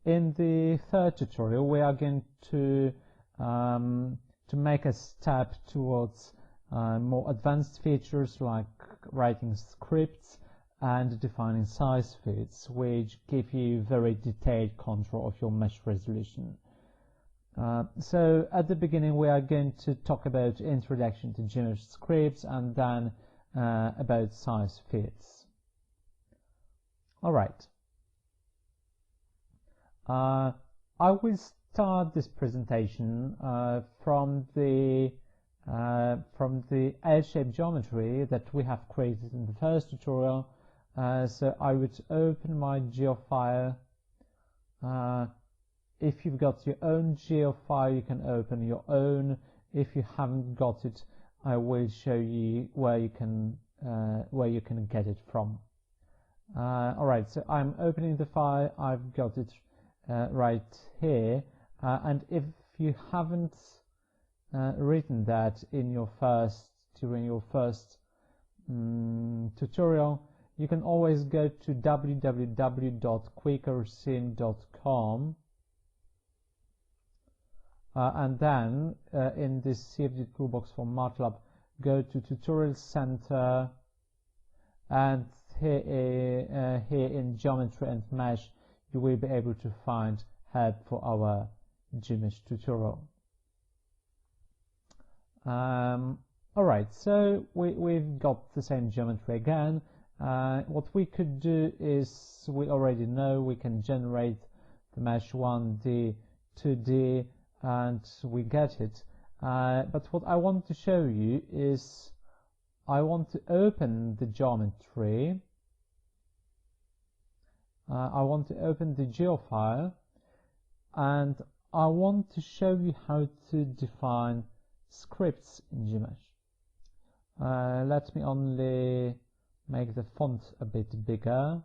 In the third tutorial, we are going to make a step towards more advanced features like writing scripts and defining size fields, which give you very detailed control of your mesh resolution. So at the beginning, we are going to talk about introduction to Gmsh scripts and then about size fields. All right. I will start this presentation from the L-shaped geometry that we have created in the first tutorial. So I would open my GeoFire. If you've got your own GeoFire, you can open your own. If you haven't got it, I will show you where you can get it from. All right, so I'm opening the file. I've got it right here, and if you haven't written that during your first tutorial, you can always go to www.QuickerSim.com and then in this CFG toolbox for MATLAB, go to Tutorial Center, and here in Geometry and Mesh, you will be able to find help for our Gmsh tutorial. Alright, so we've got the same geometry again. What we could do is, we already know we can generate the mesh 1D, 2D, and we get it. But what I want to show you is I want to open the geometry. I want to open the GeoFire, and I want to show you how to define scripts in Gmsh. Let me only make the font a bit bigger.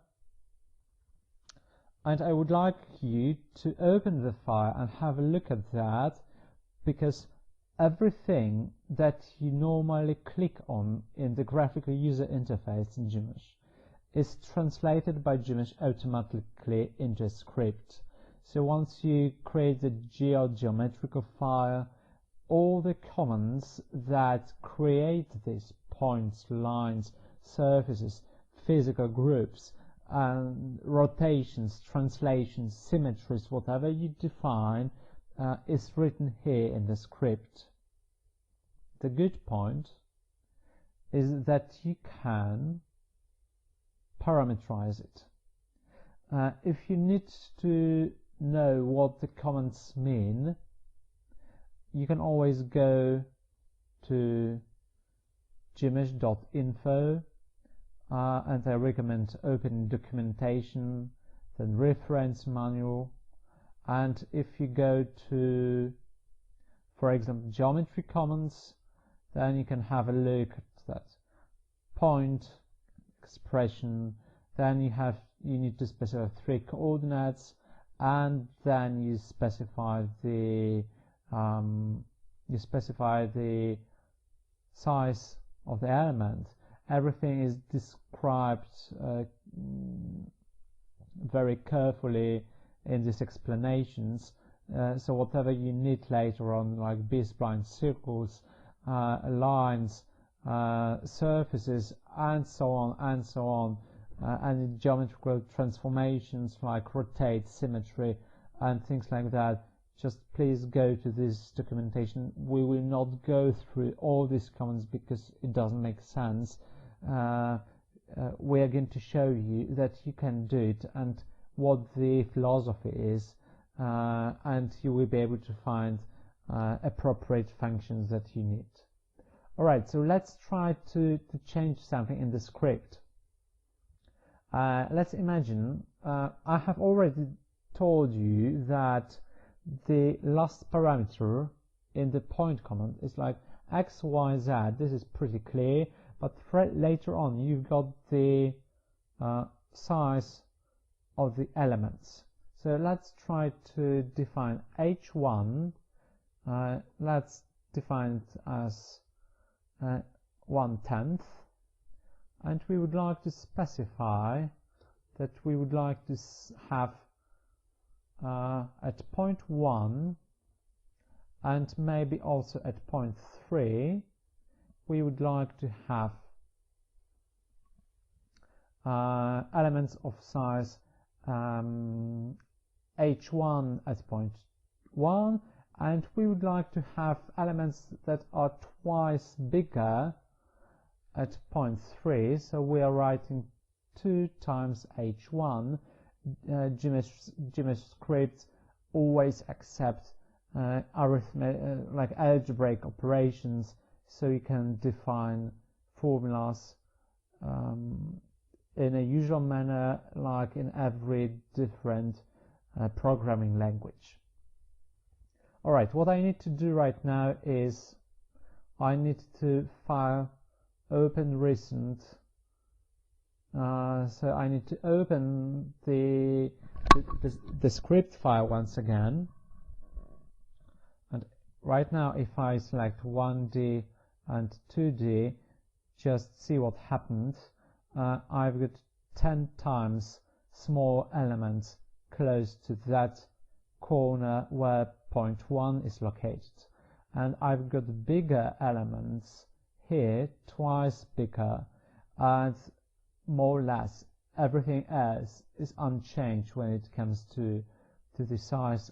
And I would like you to open the file and have a look at that, because everything that you normally click on in the graphical user interface in Gmsh is translated by Gmsh automatically into a script. So once you create the geometrical file, all the commands that create these points, lines, surfaces, physical groups, and rotations, translations, symmetries, whatever you define, is written here in the script. The good point is that you can parametrize it. If you need to know what the commands mean, you can always go to gmsh.info, and I recommend opening documentation, then reference manual, and if you go to, for example, geometry commands, then you can have a look at that point expression. Then you need to specify 3 coordinates, and then you specify the size of the element. Everything is described very carefully in these explanations. So whatever you need later on, like B-splines, circles, lines, surfaces, and so on, and geometrical transformations like rotate, symmetry, and things like that, just please go to this documentation. We will not go through all these commands because it doesn't make sense. We are going to show you that you can do it and what the philosophy is, and you will be able to find appropriate functions that you need. Alright, so let's try to change something in the script. Let's imagine, I have already told you that the last parameter in the point command is like x, y, z. This is pretty clear, but later on you've got the size of the elements. So let's try to define h1. Let's define it as 1/10, and we would like to specify that we would like to have at point 1 and maybe also at point 3 we would like to have elements of size h1 at point 1, and we would like to have elements that are twice bigger at point 3, so we are writing 2 times h1. Gmsh scripts always accept like algebraic operations, so you can define formulas in a usual manner, like in every different programming language. Alright, what I need to do right now is I need to file open recent. So I need to open the script file once again, and right now if I select 1D and 2D, just see what happened. I've got 10 times small elements close to that corner where point 1 is located, and I've got bigger elements here, twice bigger, and more or less everything else is unchanged when it comes to the size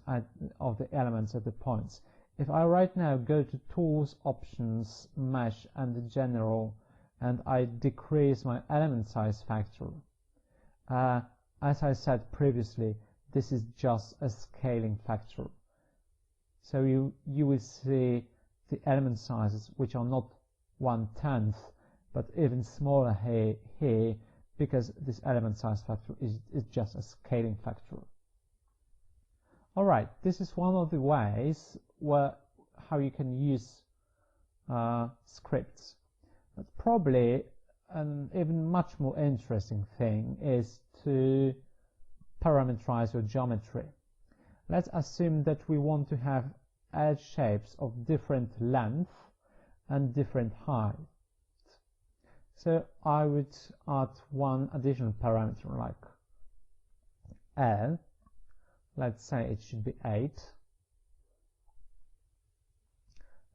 of the elements at the points. If I right now go to Tools, Options, Mesh and the General, and I decrease my element size factor, as I said previously, this is just a scaling factor. So you will see the element sizes which are not 1/10 but even smaller here, because this element size factor is just a scaling factor. Alright, this is one of the ways how you can use scripts. But probably an even much more interesting thing is to parametrize your geometry. Let's assume that we want to have edge shapes of different length and different height. So I would add one additional parameter like L. Let's say it should be 8.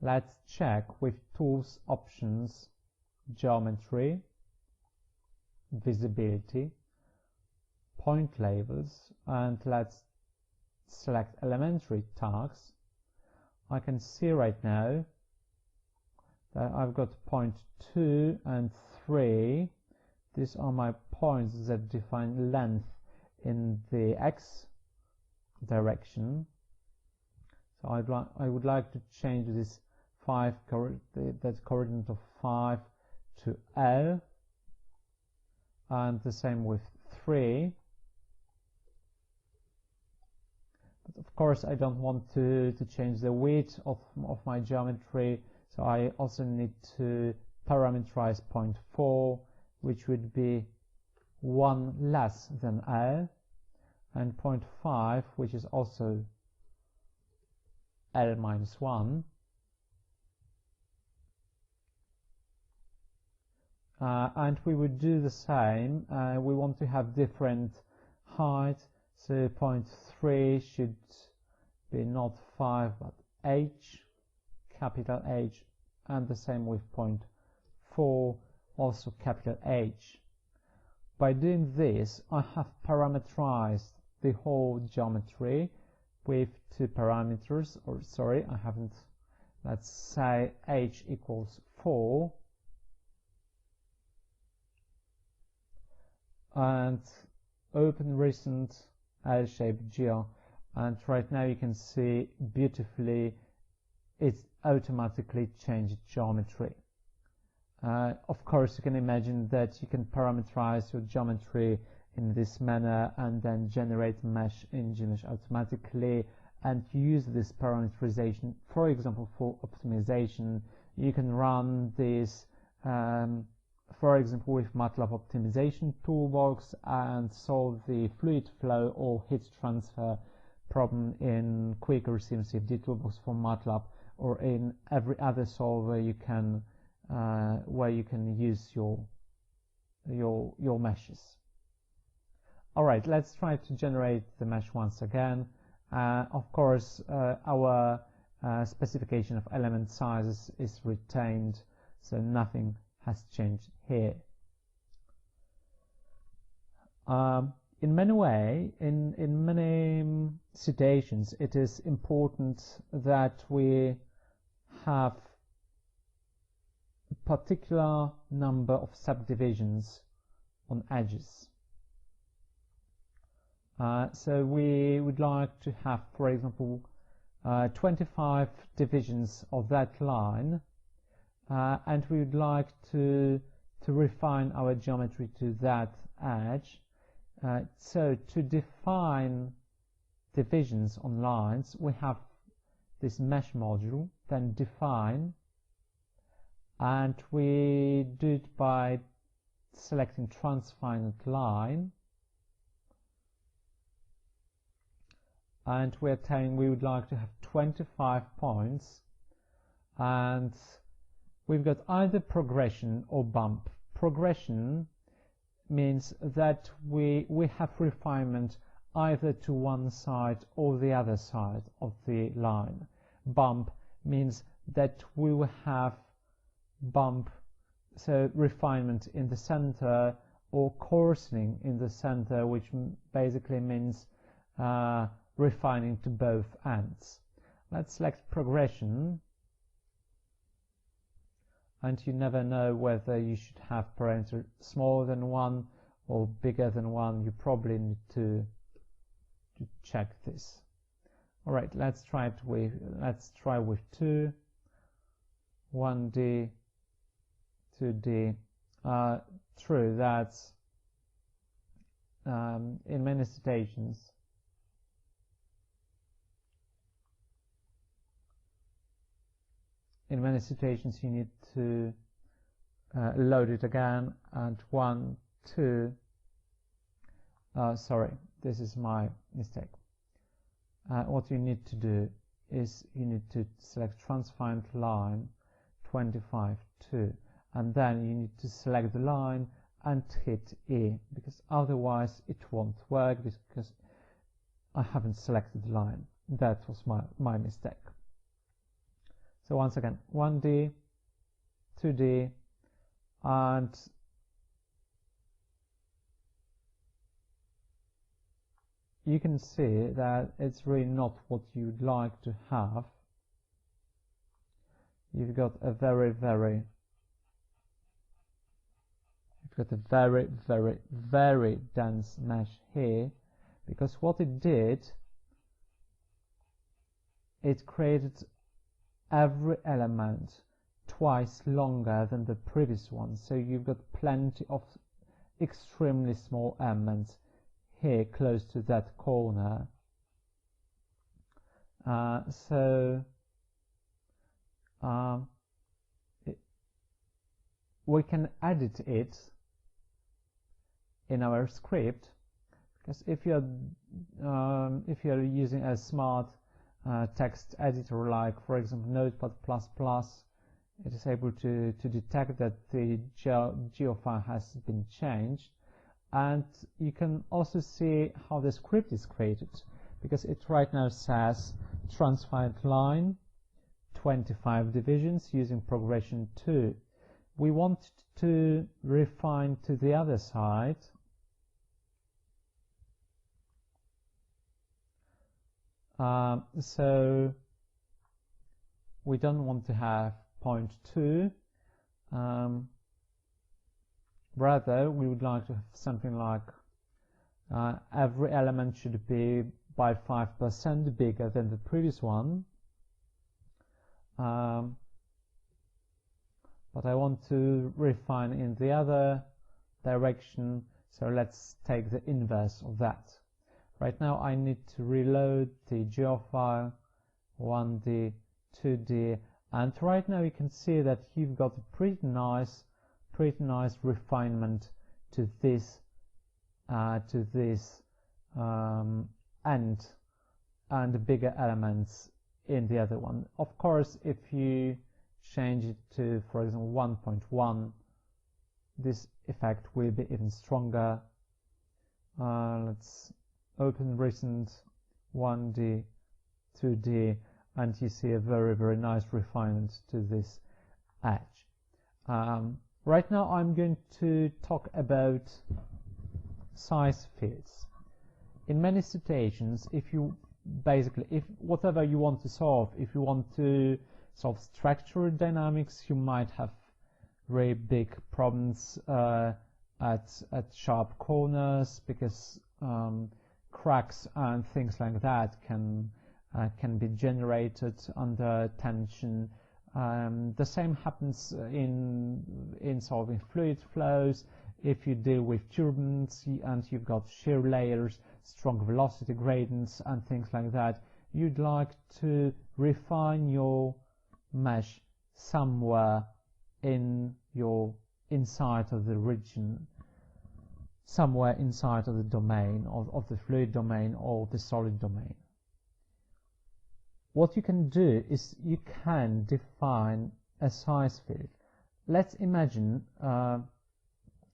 Let's check with Tools, Options, Geometry, Visibility, Point Labels, and let's select Elementary Tags. I can see right now that I've got point 2 and 3. These are my points that define length in the x direction. So I would like to change this that coordinate of 5 to L, and the same with 3. But of course I don't want to change the width of my geometry, so I also need to parameterize point 4, which would be 1 less than L, and point 5, which is also L minus 1. And we would do the same. We want to have different height, so point 3 should be not 5 but H, capital H, and the same with point 4, also capital H. By doing this, I have parameterized the whole geometry with 2 parameters, or sorry, I haven't. Let's say H equals 4, and open recent L-shaped geo, and right now you can see beautifully it's automatically changed geometry. Of course you can imagine that you can parameterize your geometry in this manner and then generate mesh in Gmsh automatically and use this parameterization, for example, for optimization. You can run this for example with MATLAB optimization toolbox and solve the fluid flow or heat transfer problem in QuickerSim CFD toolbox for MATLAB, or in every other solver you can where you can use your meshes. Alright, let's try to generate the mesh once again. Of course, our specification of element sizes is retained, so nothing has changed here. In many situations, it is important that we have a particular number of subdivisions on edges. So we would like to have, for example, 25 divisions of that line, and we would like to refine our geometry to that edge. So to define divisions on lines, we have this mesh module, then define, and we do it by selecting transfinite line, and we're telling we would like to have 25 points, and we've got either progression or bump. Progression means that we have refinement either to one side or the other side of the line. Bump means that we will have bump, so refinement in the center, or coarsening in the center, which basically means refining to both ends. Let's select progression, and you never know whether you should have parameter smaller than 1 or bigger than 1. You probably need to check this. All right, let's try with 2, 1D, 2D. True, that's in many situations you need to load it again, and 1, 2, sorry, this is my mistake. What you need to do is you need to select transfinite line 25, 2, and then you need to select the line and hit E, because otherwise it won't work, because I haven't selected the line. That was my mistake. So once again, 1D, 2D, and you can see that it's really not what you'd like to have. You've got a very dense mesh here, because what it did, it created every element twice longer than the previous one, so you've got plenty of extremely small elements here close to that corner. We can edit it in our script, because if you're using a smart text editor, like for example Notepad++, it is able to detect that the GeoFire has been changed, and you can also see how the script is created, because it right now says transfinite line 25 divisions using progression 2. We want to refine to the other side, so we don't want to have 0.2, rather we would like to have something like every element should be by 5% bigger than the previous one, but I want to refine in the other direction, so let's take the inverse of that. Right now I need to reload the GeoFire 1D, 2D, and right now you can see that you've got a pretty nice refinement to this end, and bigger elements in the other one. Of course, if you change it to, for example, 1.1, this effect will be even stronger. Let's open recent 1D, 2D, and you see a very, very nice refinement to this edge. Right now I'm going to talk about size fields. In many situations, if whatever you want to solve, if you want to solve structural dynamics, you might have very big problems at sharp corners, because cracks and things like that can be generated under tension. The same happens in solving fluid flows. If you deal with turbulence and you've got shear layers, strong velocity gradients and things like that, you'd like to refine your mesh somewhere inside of the region, somewhere inside of the domain of the fluid domain or the solid domain. What you can do is you can define a size field. Let's imagine,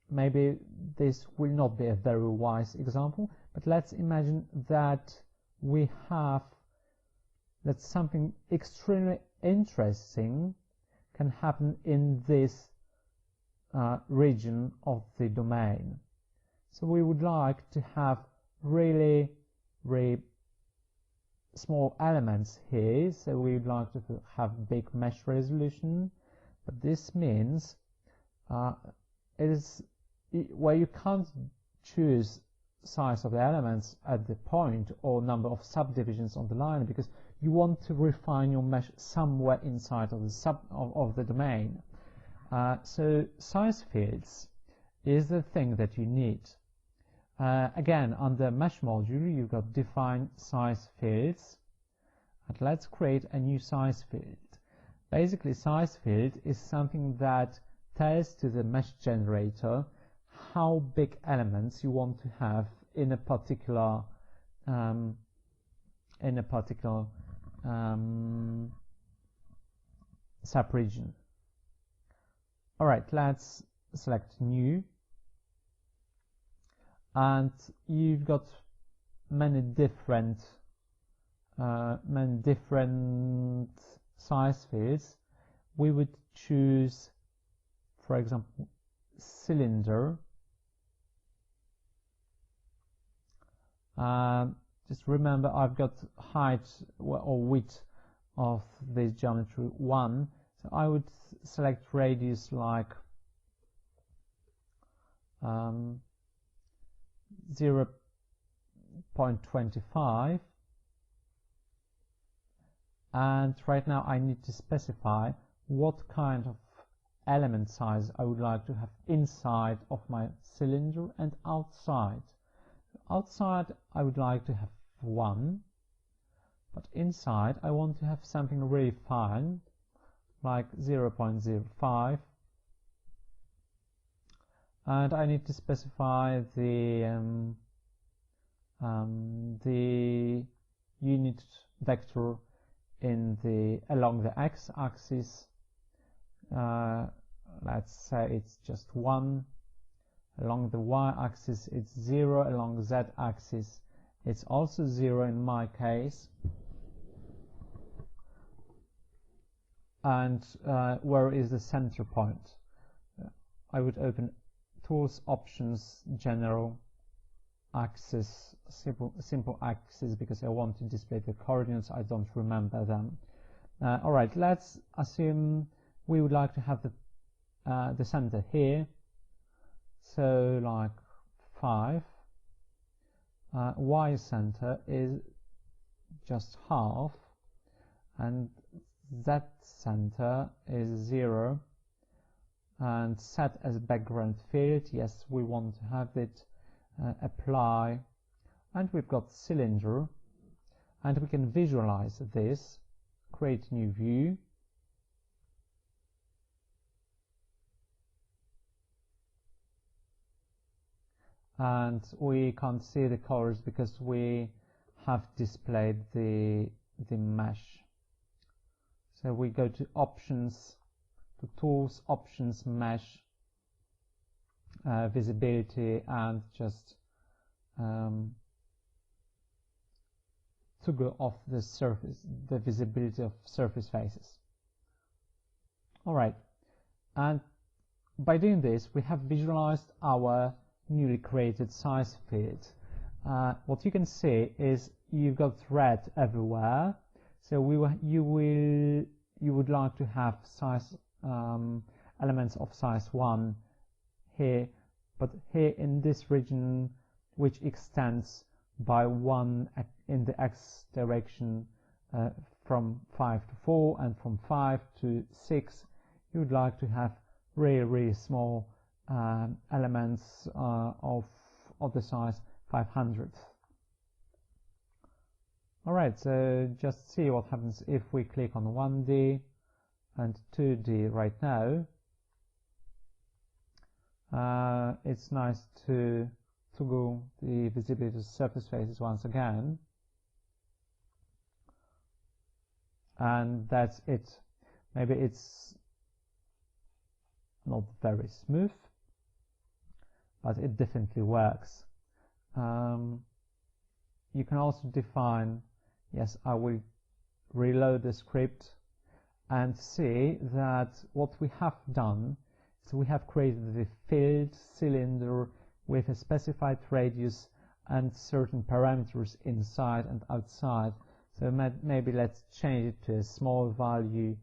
maybe this will not be a very wise example, but let's imagine that that something extremely interesting can happen in this region of the domain. So we would like to have really, really small elements here, so we would like to have big mesh resolution, but this means where you can't choose size of the elements at the point or number of subdivisions on the line, because you want to refine your mesh somewhere inside of the domain. So size fields is the thing that you need. Again, under mesh module, you've got define size fields, and let's create a new size field. Basically, size field is something that tells to the mesh generator how big elements you want to have in a particular subregion. All right, let's select new, and you've got many different size fields. We would choose, for example, cylinder. Just remember, I've got height or width of this geometry 1, so I would select radius like 0.25, and right now I need to specify what kind of element size I would like to have inside of my cylinder and outside. Outside I would like to have 1, but inside I want to have something really fine, like 0.05, and I need to specify the unit vector along the x-axis. Let's say it's just 1. Along the y-axis it's 0, along the z-axis it's also 0 in my case. And where is the center point? I would open Tools, Options, General, Axis, simple axis, because I want to display the coordinates, I don't remember them. Alright, let's assume we would like to have the center here. So like 5, Y center is just half, and Z center is 0, and set as background field, yes, we want to have it, apply, and we've got cylinder, and we can visualize this, create new view, and we can't see the colors because we have displayed the mesh. So we go to Options, to Tools, Options, Mesh, Visibility, and just toggle off the surface, the visibility of surface faces. Alright, and by doing this, we have visualized our newly created size field. What you can see is you've got red everywhere. So you would like to have size elements of size 1 here, but here in this region, which extends by 1 in the x direction from 5 to 4 and from 5 to 6, you would like to have really small elements of the size 500. Alright, so just see what happens if we click on 1D and 2D right now. It's nice to toggle the visibility of surface faces once again. And that's it. Maybe it's not very smooth, but it definitely works. You can also define, yes, I will reload the script and see that what we have done is we have created the filled cylinder with a specified radius and certain parameters inside and outside. So maybe let's change it to a small value.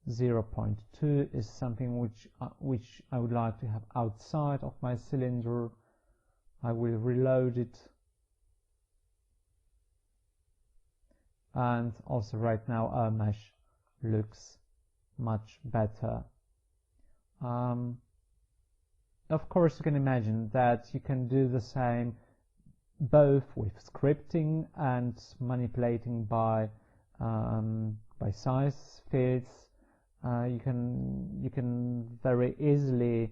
0.2 is something which I would like to have outside of my cylinder. I will reload it. And also right now our mesh looks much better. Of course, you can imagine that you can do the same both with scripting and manipulating by size fields. You can very easily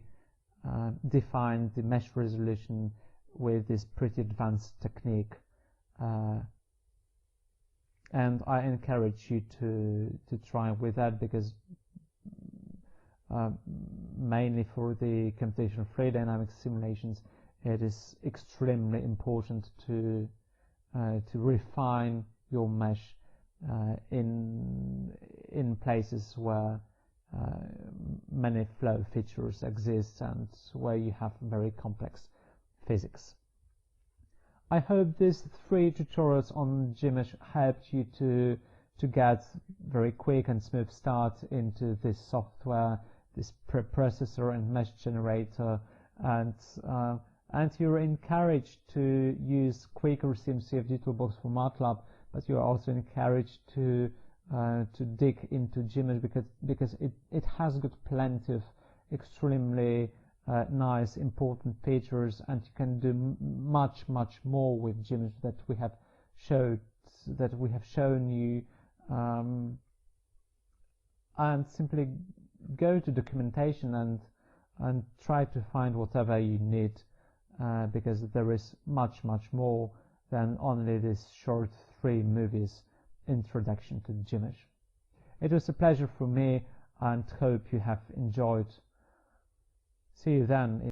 define the mesh resolution with this pretty advanced technique, and I encourage you to try with that, because mainly for the computational fluid dynamics simulations, it is extremely important to refine your mesh in places where many flow features exist and where you have very complex physics. I hope these 3 tutorials on Gmsh helped you to get very quick and smooth start into this software, this preprocessor and mesh generator, and you're encouraged to use QuickerSim CFD toolbox for MATLAB, but you are also encouraged to dig into Gmsh because it has got plenty of extremely nice important features, and you can do much more with Gmsh that we have shown you, and simply go to documentation and try to find whatever you need, because there is much more than only this short 3 movies introduction to Gmsh. It was a pleasure for me, and hope you have enjoyed. See you then.